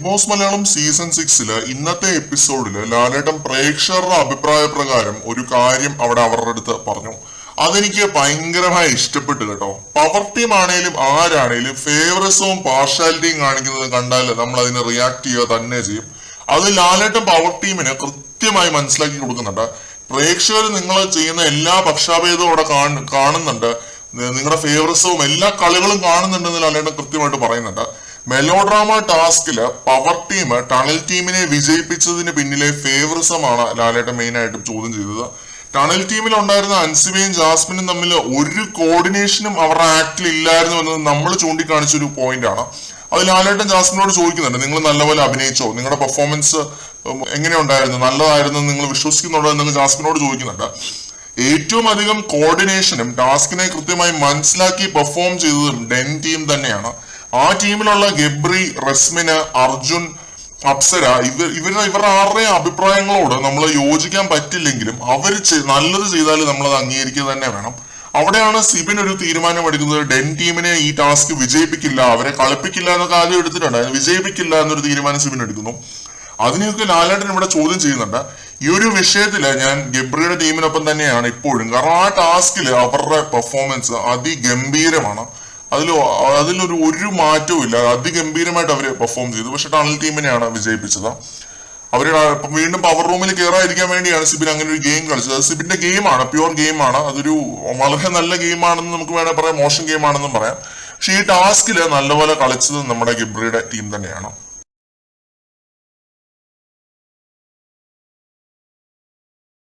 Big boss Malayalam season 6 ഇന്നത്തെ എപ്പിസോഡില് ലാലേട്ടൻ പ്രേക്ഷകരുടെ അഭിപ്രായ പ്രകാരം ഒരു കാര്യം അവിടെ അവരുടെ അടുത്ത് പറഞ്ഞു. അതെനിക്ക് ഭയങ്കരമായി ഇഷ്ടപ്പെട്ടു കേട്ടോ. പവർ ടീം ആണേലും ആരാണേലും ഫേവറിസവും പാർഷ്യാലിറ്റിയും കാണിക്കുന്നത് കണ്ടാൽ നമ്മൾ അതിനെ റിയാക്ട് ചെയ്യുക തന്നെ ചെയ്യും. അത് ലാലേട്ടൻ പവർ ടീമിന് കൃത്യമായി മനസ്സിലാക്കി കൊടുക്കുന്നുണ്ട്. പ്രേക്ഷകർ നിങ്ങൾ ചെയ്യുന്ന എല്ലാ പക്ഷാഭേദവും അവിടെ കാണുന്നുണ്ട്. നിങ്ങളുടെ ഫേവറിസവും എല്ലാ കളികളും കാണുന്നുണ്ടെന്ന് ലാലേട്ടൻ കൃത്യമായിട്ട് പറയുന്നുണ്ട്. മെലോഡ്രാമ ടാസ്കില് പവർ ടീം ടണൽ ടീമിനെ വിജയിപ്പിച്ചതിന് പിന്നിലെ ഫേവറിസമാണ് ലാലേട്ടൻ മെയിൻ ആയിട്ടും ചോദ്യം ചെയ്തത്. ടണൽ ടീമിൽ ഉണ്ടായിരുന്ന അൻസിബയും ജാസ്മിനും തമ്മിൽ ഒരു കോർഡിനേഷനും അവരുടെ ആക്ടിൽ ഇല്ലായിരുന്നു എന്നത് നമ്മൾ ചൂണ്ടിക്കാണിച്ച ഒരു പോയിന്റ് ആണ്. അത് ലാലേട്ടൻ ജാസ്മിനോട് ചോദിക്കുന്നുണ്ട്, നിങ്ങൾ നല്ലപോലെ അഭിനയിച്ചോ, നിങ്ങളുടെ പെർഫോമൻസ് എങ്ങനെയുണ്ടായിരുന്നു, നല്ലതായിരുന്നു നിങ്ങൾ വിശ്വസിക്കുന്നുണ്ടോ എന്ന് ജാസ്മിനോട് ചോദിക്കുന്നുണ്ട്. ഏറ്റവും അധികം കോർഡിനേഷനും ടാസ്കിനെ കൃത്യമായി മനസ്സിലാക്കി പെർഫോം ചെയ്തതും ഡെൻ ടീം തന്നെയാണ്. ആ ടീമിലുള്ള ഗബ്രി, റസ്മിന്, അർജുൻ, അപ്സര ഇവരുടെ ആരുടെയും അഭിപ്രായങ്ങളോട് നമ്മൾ യോജിക്കാൻ പറ്റില്ലെങ്കിലും അവർ നല്ലത് ചെയ്താൽ നമ്മളത് അംഗീകരിക്കുക തന്നെ വേണം. അവിടെയാണ് സിബിൻ ഒരു തീരുമാനം എടുക്കുന്നത്. ഡെൻ ടീമിനെ ഈ ടാസ്ക് വിജയിപ്പിക്കില്ല, അവരെ കളിപ്പിക്കില്ല എന്നൊക്കെ ആദ്യം എടുത്തിട്ടുണ്ട്. വിജയിപ്പിക്കില്ല എന്നൊരു തീരുമാനം സിബിൻ എടുക്കുന്നു. അതിനെയൊക്കെ ലാലേട്ടൻ ഇവിടെ ചോദ്യം ചെയ്യുന്നുണ്ട്. ഈ ഒരു വിഷയത്തില് ഞാൻ ഗബ്രിയുടെ ടീമിനൊപ്പം തന്നെയാണ് ഇപ്പോഴും. കാരണം ആ ടാസ്കില് അവരുടെ പെർഫോമൻസ് അതിഗംഭീരമാണ്. അതിലൊരു മാറ്റവും ഇല്ല. അതിഗംഭീരമായിട്ട് അവര് പെർഫോം ചെയ്തു. പക്ഷെ ടണൽ ടീമിനെയാണ് വിജയിപ്പിച്ചത്. അവര് വീണ്ടും പവർ റൂമിൽ കയറാതിരിക്കാൻ വേണ്ടിയാണ് സിബിൻ അങ്ങനെ ഒരു ഗെയിം കളിച്ചത്. അത് സിബിന്റെ ഗെയിമാണ്, പ്യുവർ ഗെയിമാണ്. അതൊരു വളരെ നല്ല ഗെയിമാണെന്ന് നമുക്ക് വേണേൽ പറയാം, മോശം ഗെയിമാണെന്നും പറയാം. പക്ഷെ ഈ ടാസ്കില് നല്ലപോലെ കളിച്ചത് നമ്മുടെ ഗബ്രിയുടെ ടീം തന്നെയാണ്.